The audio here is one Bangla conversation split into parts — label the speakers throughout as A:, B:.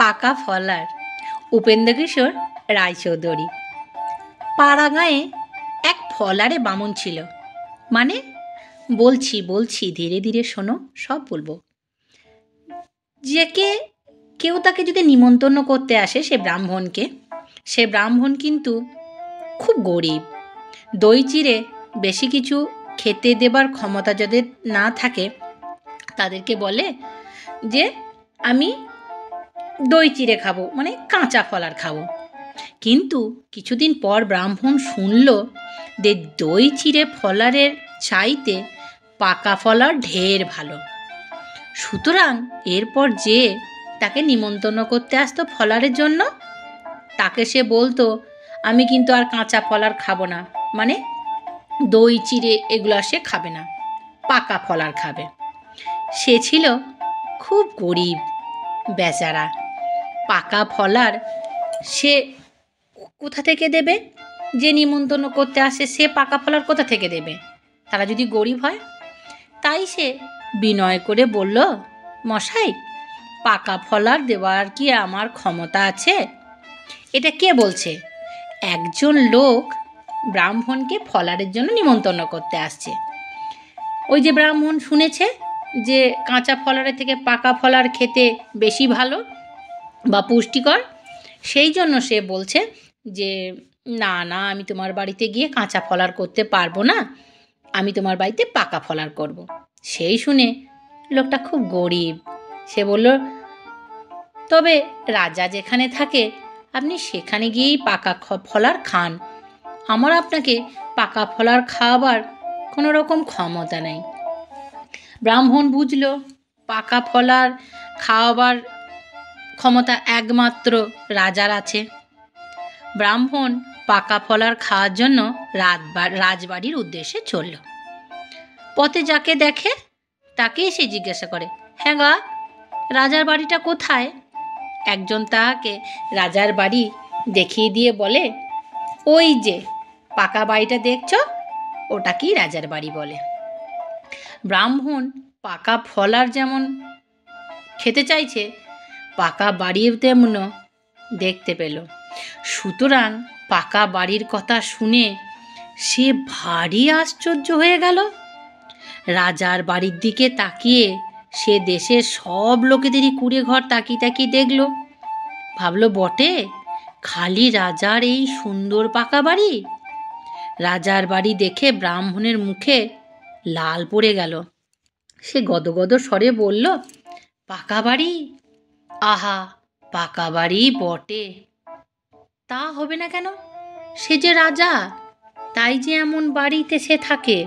A: পাকা ফলার উপেন্দ্রকিশোর রায়চৌধুরী। পাড়া গাঁয়ে এক ফলারে বামুন ছিল। মানে বলছি ধীরে ধীরে শোনো, সব বলবো। কেউ তাকে যদি নিমন্ত্রণ করতে আসে সে ব্রাহ্মণ কিন্তু খুব গরিব। দই চিড়ে বেশি কিছু খেতে দেবার ক্ষমতা যাদের না থাকে তাদেরকে বলে যে আমি দই চিড়ে খাবো, মানে কাঁচা ফলার খাবো। কিন্তু কিছুদিন পর ব্রাহ্মণ শুনল যে দই চিড়ে ফলারের চাইতে পাকা ফলার ঢের ভালো। সুতরাং এরপর যে তাকে নিমন্ত্রণ করতে আসতো ফলারের জন্য, তাকে সে বলতো আমি কিন্তু আর কাঁচা ফলার খাবো না, মানে দই চিড়ে এগুলো সে খাবে না, পাকা ফলার খাবে। সে ছিল খুব গরিব বেচারা। পাকা ফলার সে কোথা থেকে দেবে? যে নিমন্ত্রণ করতে আসে সে পাকা ফলার কোথা থেকে দেবে, তারা যদি গরিব হয়? তাই সে বিনয় করে বলল, মশাই, পাকা ফলার দেওয়ার কি আমার ক্ষমতা আছে? এটা কে বলছে? একজন লোক ব্রাহ্মণকে ফলারের জন্য নিমন্ত্রণ করতে আসছে। ওই যে ব্রাহ্মণ শুনেছে যে কাঁচা ফলারের থেকে পাকা ফলার খেতে বেশি ভালো বা পুষ্টিকর, সেই জন্য সে বলছে যে না আমি তোমার বাড়িতে গিয়ে কাঁচা ফলার করতে পারবো না, আমি তোমার বাড়িতে পাকা ফলার করব। সেই শুনে লোকটা খুব গরিব, সে বলল, তবে রাজা যেখানে থাকে আপনি সেখানে গিয়েই পাকা ফলার খান, আমার আপনাকে পাকা ফলার খাওয়াবার কোনো রকম ক্ষমতা নেই। ব্রাহ্মণ বুঝল পাকা ফলার খাওয়াবার ক্ষমতা একমাত্র রাজার আছে। ব্রাহ্মণ পাকা ফলার খাওয়ার জন্য রাজবাড়ির উদ্দেশ্যে চলল। পথে যাকে দেখে তাকেই সে জিজ্ঞাসা করে, হ্যাঁ গা, রাজার বাড়িটা কোথায়? একজন তাহাকে রাজার বাড়ি দেখিয়ে দিয়ে বলে, ওই যে পাকা বাড়িটা দেখছো, ওটাকেই রাজার বাড়ি বলে। ব্রাহ্মণ পাকা ফলার যেমন খেতে চাইছে, পাকা বাড়িও তেমন দেখতে পেল। সুতরাং পাকা বাড়ির কথা শুনে সে ভারী আশ্চর্য হয়ে গেল। রাজার বাড়ির দিকে তাকিয়ে সে দেশের সব লোকেদেরই কুঁড়ে ঘর তাকিয়ে দেখল। ভাবলো, বটে খালি রাজার এই সুন্দর পাকা বাড়ি। রাজার বাড়ি দেখে ব্রাহ্মণের মুখে লাল পড়ে গেল। সে গদগদ স্বরে বলল, পাকা বাড়ি? আহা, পাকা বাড়ি বটে, তা হবে না কেন? সে যে রাজা, তাই যে এমন বাড়িতে সে থাকে।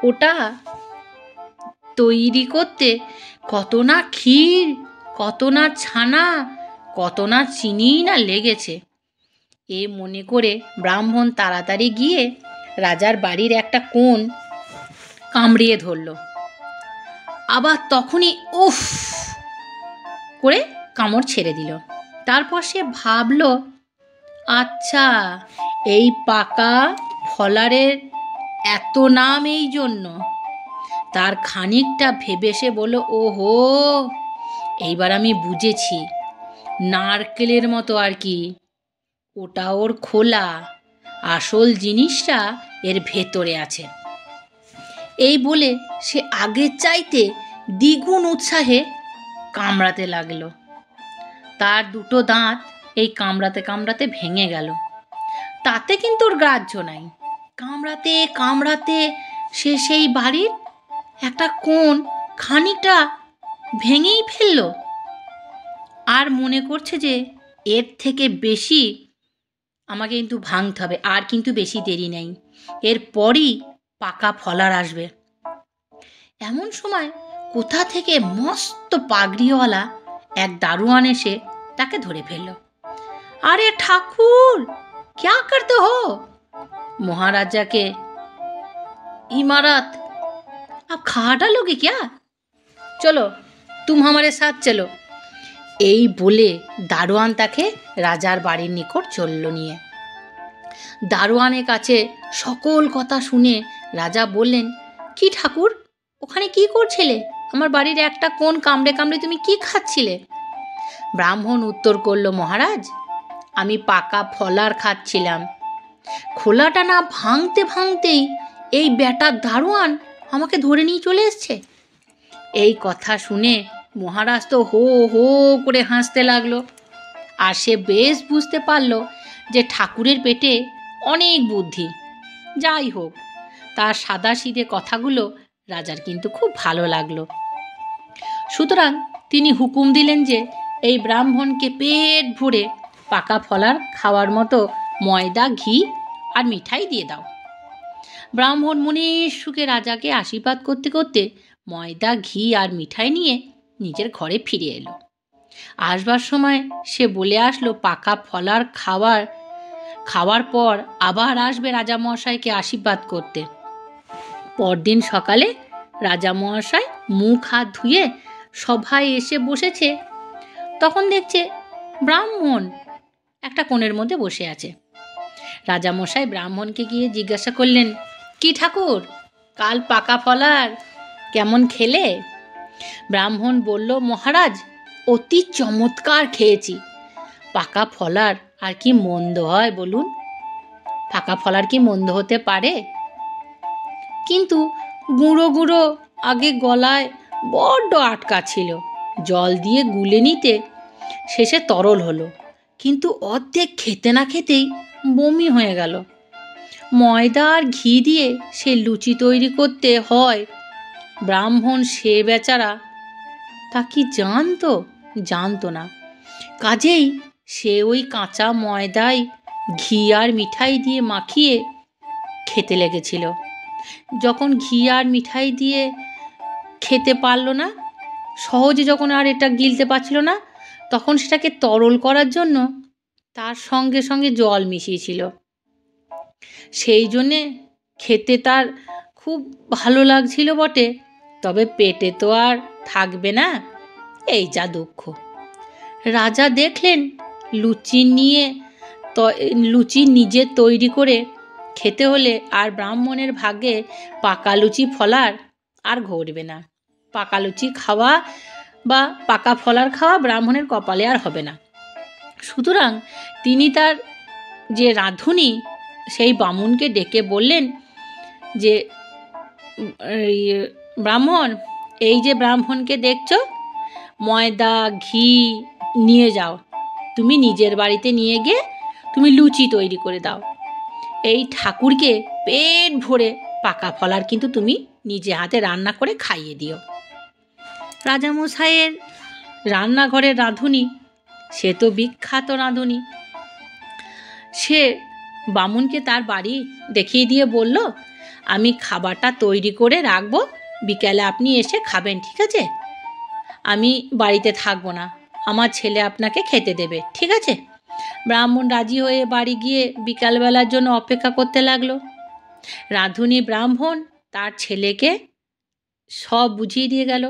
A: ওটা তৈরি করতে কত না ক্ষীর, কত না ছানা, কত না চিনি না লেগেছে। এ মনে করে ব্রাহ্মণ তাড়াতাড়ি গিয়ে রাজার বাড়ির একটা কোণ কামড়িয়ে ধরল। আবার তখনই উফ করে কামড় ছেড়ে দিল। তারপর সে ভাবল, আচ্ছা, এই পাকা ফলারের এত নাম এই জন্য। তার খানিকটা ভেবে সে বলল, ওহো, এইবার আমি বুঝেছি, নারকেলের মতো আর কি, ওটা ওর খোলা, আসল জিনিসটা এর ভেতরে আছে। এই বলে সে আগের চাইতে দ্বিগুণ উৎসাহে কামড়াতে লাগলো। তার দুটো দাঁত এই কামড়াতে কামড়াতে ভেঙে গেল। তাতে কিন্তু ওর গ্রাহ্য নাই। কামড়াতে কামড়াতে সে সেই বাড়ির একটা কোণ খানিকটা ভেঙেই ফেলল। আর মনে করছে যে এর থেকে বেশি আমাকে কিন্তু ভাঙতে হবে, আর কিন্তু বেশি দেরি নেই, এরপরই পাকা ফলার আসবে। এমন সময় কোথা থেকে মস্ত পাগড়িওয়ালা এক দারোয়ান এসে তাকে ধরে ফেলল। আরে ঠাকুর, क्या करते हो? महाराजा के इमारत आप खा डालोगे क्या? चलो तुम हमारे साथ चलो। এই বলে দারোয়ান তাকে রাজার বাড়ির নিকট চলল নিয়ে। দারোয়ানের কাছে সকল কথা শুনে রাজা বললেন, কি ঠাকুর, ওখানে কি করছিলে? আমার বাড়ির একটা কোণ কামড়ে কামড়ে তুমি কি খাচ্ছিলে? ব্রাহ্মণ উত্তর করল, মহারাজ, আমি পাকা ফলার খাচ্ছিলাম, খোলাটা না ভাঙতে ভাঙতেই এই বেটার দারোয়ান আমাকে ধরে নিয়ে চলে এসছে। এই কথা শুনে মহারাজ তো হো হো করে হাসতে লাগলো। আর সে বেশ বুঝতে পারল যে ঠাকুরের পেটে অনেক বুদ্ধি। যাই হোক, তার সাদাসিধে কথাগুলো রাজার কিন্তু খুব ভালো লাগলো। সুতরাং তিনি হুকুম দিলেন যে এই ব্রাহ্মণকে পেট ভরে পাকা ফলার খাওয়ার মতো ময়দা, ঘি আর মিঠাই দিয়ে দাও। ব্রাহ্মণ মনের সুখে রাজাকে আশীর্বাদ করতে করতে ময়দা, ঘি আর মিঠাই নিয়ে নিজের ঘরে ফিরে এলো। আসবার সময় সে বলে আসলো, পাকা ফলার খাওয়ার পর আবার আসবে রাজামহাশয়কে আশীর্বাদ করতে। পরদিন সকালে রাজামহাশয় মুখ হাত ধুয়ে সভায় এসে বসেছে। তখন দেখছে ব্রাহ্মণ একটা কোণের মধ্যে বসে আছে। রাজামশাই ব্রাহ্মণকে গিয়ে জিজ্ঞাসা করলেন, কি ঠাকুর, কাল পাকা ফলার কেমন খেলে? ব্রাহ্মণ বলল, মহারাজ, অতি চমৎকার খেয়েছি। পাকা ফলার আর কি মন্দ হয় বলুন? পাকা ফলার কি মন্দ হতে পারে? কিন্তু গুঁড়ো গুঁড়ো আগে গলায় বড্ড আটকা ছিল, জল দিয়ে গুলে নিতে শেষে তরল হলো, কিন্তু অর্ধেক খেতে না খেতেই বমি হয়ে গেল। ময়দা আর ঘি দিয়ে সে লুচি তৈরি করতে হয়। ব্রাহ্মণ সে বেচারা তা কি জানতো না। কাজেই সে ওই কাঁচা ময়দায় ঘি আর মিঠাই দিয়ে মাখিয়ে খেতে লেগেছিল। যখন ঘি আর মিঠাই দিয়ে খেতে পারল না, সহজে যখন আর এটা গিলতে পারছিল না, তখন সেটাকে তরল করার জন্য তার সঙ্গে সঙ্গে জল মিশিয়েছিল। সেই জন্যে খেতে তার খুব ভালো লাগছিল বটে, তবে পেটে তো আর থাকবে না, এই যা দুঃখ। রাজা দেখলেন লুচি নিজে তৈরি করে খেতে হলে আর ব্রাহ্মণের ভাগ্যে পাকা লুচি ফলার আর ঘটবে না। পাকা লুচি খাওয়া বা পাকা ফলার খাওয়া ব্রাহ্মণের কপালে আর হবে না। সুতরাং তিনি তার যে রাঁধুনি সেই বামুনকে ডেকে বললেন যে, ব্রাহ্মণ, এই যে ব্রাহ্মণকে দেখছো, ময়দা ঘি নিয়ে যাও, তুমি নিজের বাড়িতে নিয়ে গিয়ে তুমি লুচি তৈরি করে দাও। এই ঠাকুরকে পেট ভরে পাকা ফলার কিন্তু তুমি নিজে হাতে রান্না করে খাইয়ে দিও। রাজামশাইয়ের রান্নাঘরের রাঁধুনি, সে তো বিখ্যাত রাঁধুনি, সে বামুনকে তার বাড়ি দেখিয়ে দিয়ে বলল, আমি খাবারটা তৈরি করে রাখবো, বিকেলে আপনি এসে খাবেন, ঠিক আছে? আমি বাড়িতে থাকবো না, আমার ছেলে আপনাকে খেতে দেবে, ঠিক আছে? ব্রাহ্মণ রাজি হয়ে বাড়ি গিয়ে বিকালবেলার জন্য অপেক্ষা করতে লাগলো। রাঁধুনি ব্রাহ্মণ তার ছেলেকে সব বুঝিয়ে দিয়ে গেল,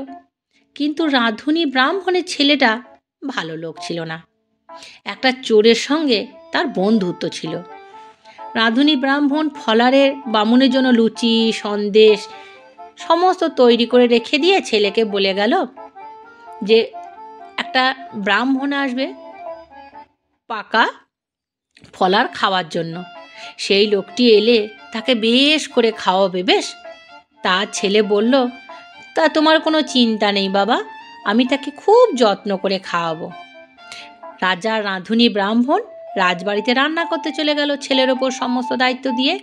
A: কিন্তু রাঁধুনি ব্রাহ্মণের ছেলেটা ভালো লোক ছিল না। একটা চোরের সঙ্গে তার বন্ধুত্ব ছিল। রাঁধুনি ব্রাহ্মণ ফলারের বামুনের জন্য লুচি সন্দেশ সমস্ত তৈরি করে রেখে দিয়ে ছেলেকে বলে গেল যে একটা ব্রাহ্মণ আসবে পাকা ফলার খাওয়ার জন্য, সেই লোকটি এলে তাকে বেশ করে খাওয়াবে। বেশ? তার ছেলে বলল, তা তোমার কোনো চিন্তা নেই বাবা, আমি তাকে খুব যত্ন করে খাওয়াবো। রাজা রাঁধুনি ব্রাহ্মণ রাজবাড়িতে রান্না করতে চলে গেল ছেলের ওপর সমস্ত দায়িত্ব দিয়ে।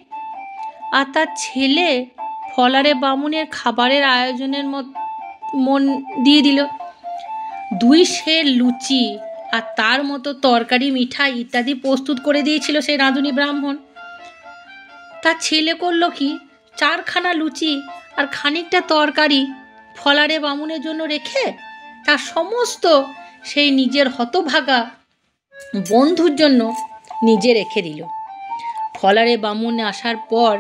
A: আর তার ছেলে ফলারে বামুনের খাবারের আয়োজনের মন দিয়ে দিল। 2 সের লুচি আর তার মতো তরকারি, মিঠাই ইত্যাদি প্রস্তুত করে দিয়েছিল সেই রাঁধুনি ব্রাহ্মণ। তার ছেলে করলো কি, 4খানা লুচি আর খানিকটা তরকারি ফলারে বামুনের জন্য রেখে তার সমস্ত সেই নিজের হতভাগা বন্ধুর জন্য নিজে রেখে দিল। ফলারে বামুন আসার পর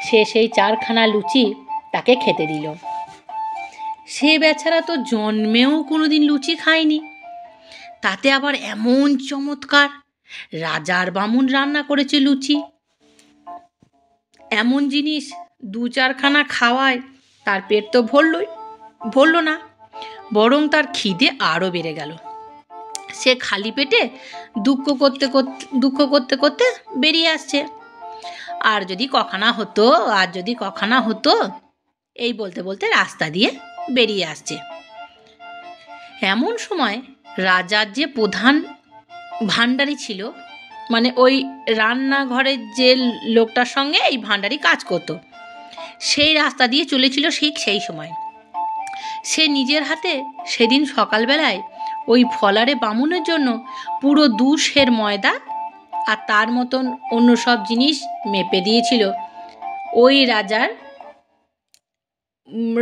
A: সে সেই 4খানা লুচি তাকে খেতে দিল। সে বেচারা তো জন্মেও কোনোদিন লুচি খায়নি, তাতে আবার এমন চমৎকার রাজার বামুন রান্না করেছে লুচি। এমন জিনিস 2-4খানা খাওয়ায় তার পেট তো ভরল না, বরং তার খিদে আরও বেড়ে গেল। সে খালি পেটে দুঃখ করতে করতে বেরিয়ে আসছে। আর যদি কখানা হতো এই বলতে বলতে রাস্তা দিয়ে বেরিয়ে আসছে। এমন সময় রাজার যে প্রধান ভাণ্ডারী ছিল, মানে ওই রান্নাঘরের যে লোকটার সঙ্গে এই ভাণ্ডারী কাজ করত, সেই রাস্তা দিয়ে চলেছিল সেই সময়। সে নিজের হাতে সেদিন সকালবেলায় ওই ফলারে বামুনের জন্য পুরো 2 সের ময়দা আর তার মতন অন্য সব জিনিস মেপে দিয়েছিল ওই রাজার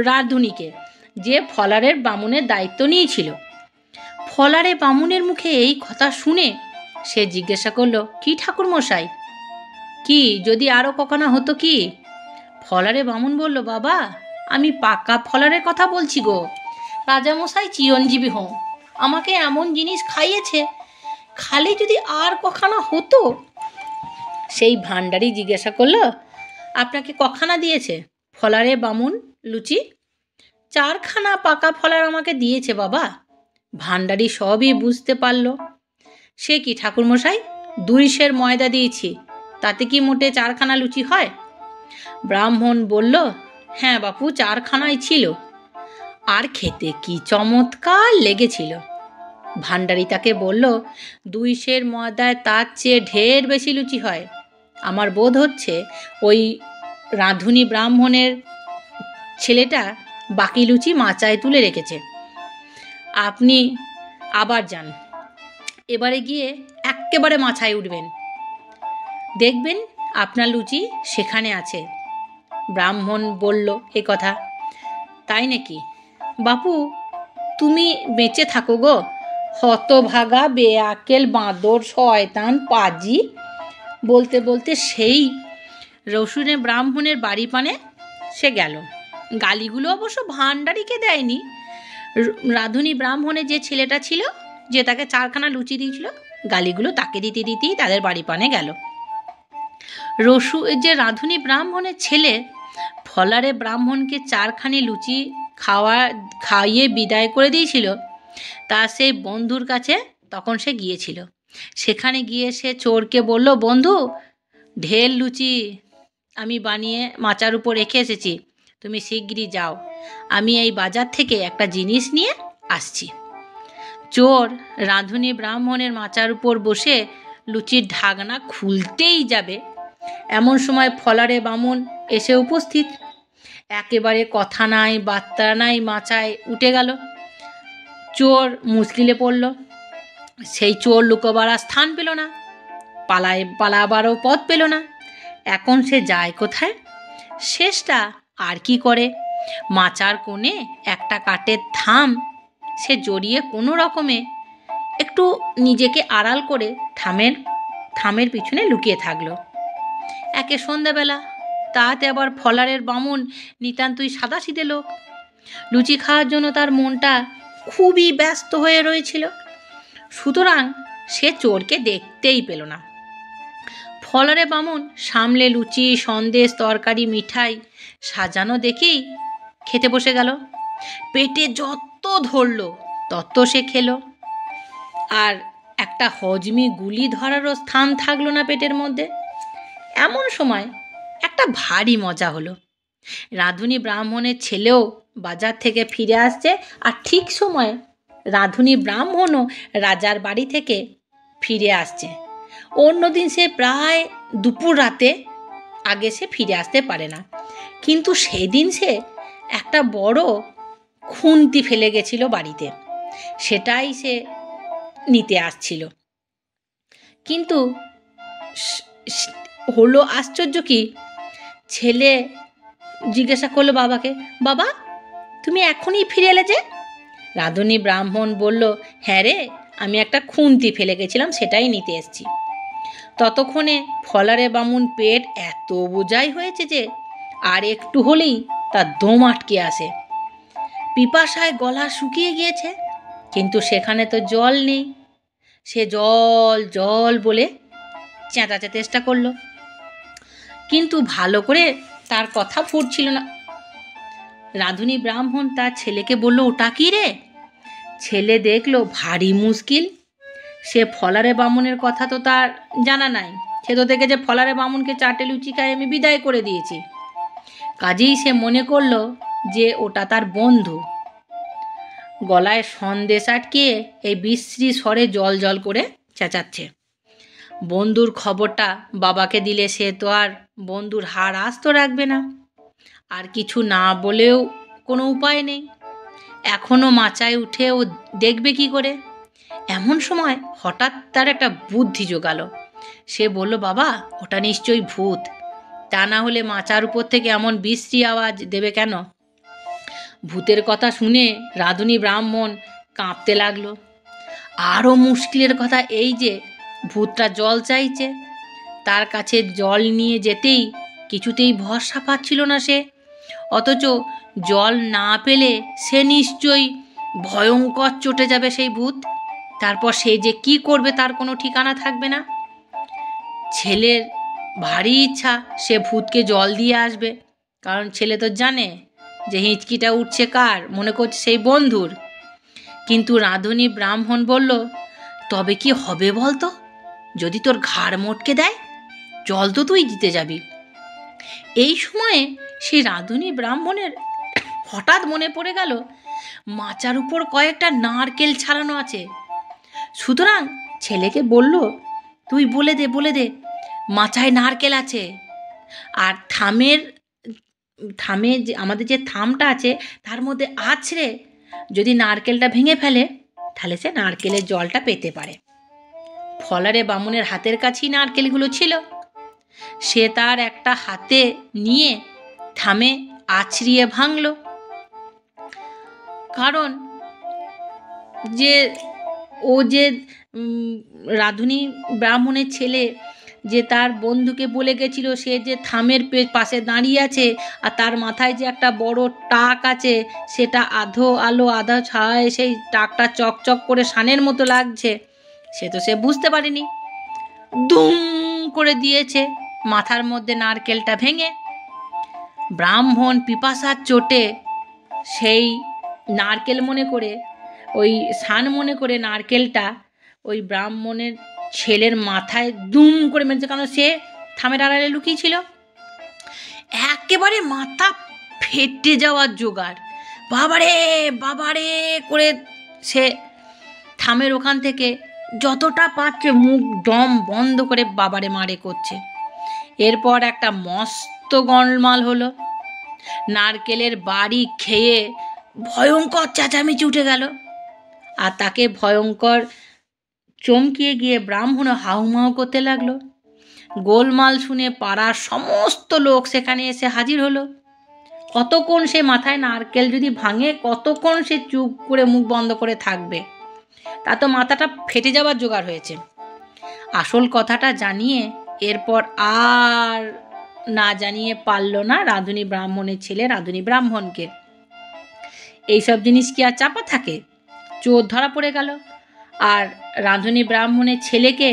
A: রাঁধুনিকে, যে ফলারের বামুনের দায়িত্ব নিয়েছিল। ফলারে বামুনের মুখে এই কথা শুনে সে জিজ্ঞাসা করলো, কি ঠাকুরমশাই, কি যদি আরও কখনো হতো কি? ফলারে বামুন বলল, বাবা আমি পাকা ফলারের কথা বলছি গো, রাজামশাই চিরঞ্জীবী হোক, আমাকে এমন জিনিস খাইয়েছে, খালি যদি আর কখনো হতো। সেই ভাণ্ডারী জিজ্ঞাসা করলো, আপনাকে কখানা দিয়েছে? ফলারে বামুন, লুচি 4খানা পাকা ফলার আমাকে দিয়েছে বাবা। ভাণ্ডারী সবই বুঝতে পারল। সে কি ঠাকুরমশাই, 2 সের ময়দা দিয়েছি, তাতে কি মোটে 4খানা লুচি হয়? ব্রাহ্মণ বলল, হ্যাঁ বাপু 4খানাই ছিল, আর খেতে কি চমৎকার লেগেছিল। ভাণ্ডারী তাকে বলল, 2 সের ময়দায় তার চেয়ে ঢের বেশি লুচি হয়। আমার বোধ হচ্ছে ওই রাঁধুনি ব্রাহ্মণের ছেলেটা বাকি লুচি মাচায় তুলে রেখেছে। আপনি আবার যান, এবারে গিয়ে এক্কেবারে মাচায় উঠবেন, দেখবেন আপনার লুচি সেখানে আছে। ব্রাহ্মণ বলল এ কথা। তাই নাকি? বাপু তুমি বেঁচে থাকো গো, হতভাগা বেআকেল বাঁদর শয়তান পাজি। বলতে বলতে সেই রসুনের ব্রাহ্মণের বাড়ি পানে সে গেল। গালিগুলো অবশ্য ভাণ্ডারীকে দেয়নি, রাঁধুনি ব্রাহ্মণের যে ছেলেটা ছিল, যে তাকে 4খানা লুচি দিয়েছিল, গালিগুলো তাকে দিতে দিতেই তাদের বাড়ি পানে গেল। যে রাঁধুনি ব্রাহ্মণের ছেলে ফলারে ব্রাহ্মণকে 4খানি লুচি খাইয়ে বিদায় করে দিয়েছিল, তা সেই বন্ধুর কাছে তখন সে গিয়েছিল। সেখানে গিয়ে সে চোরকে বলল, বন্ধু ঢের লুচি আমি বানিয়ে মাচার উপর রেখে এসেছি, তুমি শিগগিরই যাও, আমি এই বাজার থেকে একটা জিনিস নিয়ে আসছি। চোর রাঁধুনি ব্রাহ্মণের মাচার উপর বসে লুচির ঢাকনা খুলতেই যাবে, এমন সময় ফলারে বামুন এসে উপস্থিত। একেবারে কথা নাই বার্তা নাই, মাচায় উঠে গেল। চোর মুশকিলে পড়ল। সেই চোর লুকোবার স্থান পেল না, পালাবারও পথ পেল না। এখন সে যায় কোথায়? শেষটা আর কি করে, মাচার কোণে একটা কাঠের থাম সে জড়িয়ে কোনো রকমে একটু নিজেকে আড়াল করে থামের পিছনে লুকিয়ে থাকলো। একে সন্ধ্যাবেলা, তাতে আবার ফলারের বামুন নিতান্তই সাদাসিধে লোক, লুচি খাওয়ার জন্য তার মনটা খুবই ব্যস্ত হয়ে রয়েছিল, সুতরাং সে চোরকে দেখতেই পেল না। ফলারে বামুন সামলে লুচি সন্দেশ তরকারি মিঠাই সাজানো দেখেই খেতে বসে গেল। পেটে যত ধরল তত সে খেলো, আর একটা হজমি গুলি ধরারও স্থান থাকলো না পেটের মধ্যে। এমন সময় একটা ভারী মজা হলো। রাঁধুনি ব্রাহ্মণের ছেলেও বাজার থেকে ফিরে আসছে, আর ঠিক সময়ে রাঁধুনি ব্রাহ্মণও রাজার বাড়ি থেকে ফিরে আসছে। অন্যদিন সে প্রায় দুপুর রাতে আগে সে ফিরে আসতে পারে না, কিন্তু সেদিন সে একটা বড় খুন্তি ফেলে গেছিল বাড়িতে, সেটাই সে নিতে আসছিল। কিন্তু হলো আশ্চর্য কি, ছেলে জিজ্ঞাসা করলো বাবাকে, বাবা তুমি এখনই ফিরে এলে যে? রাঁধুনি ব্রাহ্মণ বলল, হ্যাঁ রে, আমি একটা খুন্তি ফেলে গেছিলাম, সেটাই নিতে এসেছি। ততক্ষণে ফলারে বামুন পেট এত বোঝাই হয়েছে যে আর একটু হলেই তার দম আটকে আসে। পিপাসায় গলা শুকিয়ে গিয়েছে, কিন্তু সেখানে তো জল নেই। সে জল জল বলে চেঁচাতে চেষ্টা করলো, কিন্তু ভালো করে তার কথা ফুটছিল না। রাঁধুনি ব্রাহ্মণ তার ছেলেকে বলল, ওটা কি রে? ছেলে দেখলো ভারী মুশকিল, সে ফলারে বামুনের কথা তো তার জানা নাই, সে তো দেখেছে ফলারে বামুনকে 4টে লুচি খাই আমি বিদায় করে দিয়েছি। কাজেই সে মনে করলো যে ওটা তার বন্ধু। গলায় সন্দেশ আটকে এই বিশ্রী স্বরে জল জল করে চেঁচাচ্ছে। বন্ধুর খবরটা বাবাকে দিলে সে তো আর বন্ধুর হার আস্ত রাখবে না। আর কিছু না বলেও কোনো উপায় নেই, এখনও মাচায় উঠে ও দেখবে কি করে। এমন সময় হঠাৎ তার একটা বুদ্ধি জোগালো। সে বলল, বাবা ওটা নিশ্চয়ই ভূত, তা না হলে মাচার উপর থেকে এমন বিশ্রী আওয়াজ দেবে কেন? ভূতের কথা শুনে রাঁধুনি ব্রাহ্মণ কাঁপতে লাগলো। আরও মুশকিলের কথা এই যে ভূতটা জল চাইছে, তার কাছে জল নিয়ে যেতেই কিছুতেই ভরসা পাচ্ছিল না সে। অথচ জল না পেলে সে নিশ্চয়ই ভয়ঙ্কর চটে যাবে সেই ভূত। তারপর সে যে কি করবে তার কোনো ঠিকানা থাকবে না। ছেলের ভারী ইচ্ছা সে ভূতকে জল দিয়ে আসবে, কারণ ছেলে তো জানে যে হিঁচকিটা উঠছে কার, মনে করছে সেই বন্ধুর। কিন্তু রাঁধুনি ব্রাহ্মণ বলল, তবে কি হবে বলতো, যদি তোর ঘাড় মটকে দেয়, জল তো তুই দিতে যাবি। এই সময়ে সেই রাঁধুনি ব্রাহ্মণের হঠাৎ মনে পড়ে গেল মাচার উপর কয়েকটা নারকেল ছাড়ানো আছে। সুতরাং ছেলেকে বলল, তুই বলে দে মাচায় নারকেল আছে। আর থামে যে আমাদের যে থামটা আছে তার মধ্যে আছড়ে যদি নারকেলটা ভেঙে ফেলে, তাহলে সে নারকেলের জলটা পেতে পারে। ফলারে বামুনের হাতের কাছেই নারকেলগুলো ছিল। সে তার একটা হাতে নিয়ে থামে আছড়িয়ে ভাঙল। কারণ যে ও যে রাঁধুনি ব্রাহ্মণের ছেলে যে তার বন্ধুকে বলে গেছিল সে যে থামের পাশে দাঁড়িয়ে আছে আর তার মাথায় যে একটা বড় টাক আছে, সেটা আধো আলো আধো ছায়, সেই টাকটা চকচক করে শানের মতো লাগছে, সে তো সে বুঝতে পারেনি। দুম করে দিয়েছে মাথার মধ্যে নারকেলটা ভেঙে। ব্রাহ্মণ পিপাসার চোটে সেই নারকেল মনে করে, ওই শান মনে করে নারকেলটা ওই ব্রাহ্মণের ছেলের মাথায় দুম করে মেরেছে, কারণ সে থামের আড়ালে লুকিয়েছিল। একেবারে মাথা ফেটে যাওয়ার জোগাড়। বাবারে করে সে থামের ওখান থেকে যতটা পাচ্ছে মুখ দম বন্ধ করে বাবারে মারে করছে। এরপর একটা মস্ত গলমাল হলো। নারকেলের বাড়ি খেয়ে ভয়ঙ্কর চেঁচামেচি উঠে গেল। আর তাকে ভয়ঙ্কর চমকিয়ে গিয়ে ব্রাহ্মণ হাউমাউ করতে লাগলো। গোলমাল শুনে পাড়ার সমস্ত লোক সেখানে এসে হাজির হলো। কতক্ষণ সে মাথায় নারকেল যদি ভাঙে, কতক্ষণ সে চুপ করে মুখ বন্ধ করে থাকবে? তা তো মাথাটা ফেটে যাওয়ার জোগাড় হয়েছে। আসল কথাটা জানিয়ে এরপর আর না জানিয়ে পারল না রাঁধুনি ব্রাহ্মণের ছেলে রাঁধুনি ব্রাহ্মণকে। এইসব জিনিস কি আর চাপা থাকে? চোর ধরা পড়ে গেল। আর রাঁধুনি ব্রাহ্মণের ছেলেকে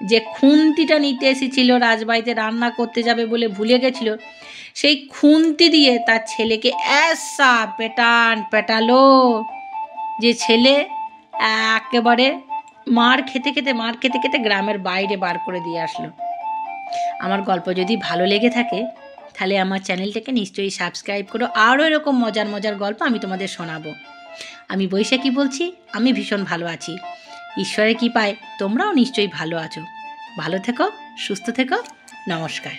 A: যে খুন্তিটা নিতে এসেছিল রাজবাড়িতে রান্না করতে যাবে বলে ভুলে গেছিল, সেই খুন্তি দিয়ে তার ছেলেকে এসা পেটালো যে ছেলে একেবারে মার খেতে খেতে গ্রামের বাইরে বার করে দিয়ে আসলো। আমার গল্প যদি ভালো লেগে থাকে তাহলে আমার চ্যানেলটাকে নিশ্চয়ই সাবস্ক্রাইব করো। আরও এরকম মজার গল্প আমি তোমাদের শোনাবো। আমি বৈশাখী বলছি, আমি ভীষণ ভালো আছি। ঈশ্বরের কৃপায় তোমরাও নিশ্চয়ই ভালো আছো। ভালো থেকো, সুস্থ থেকো। নমস্কার।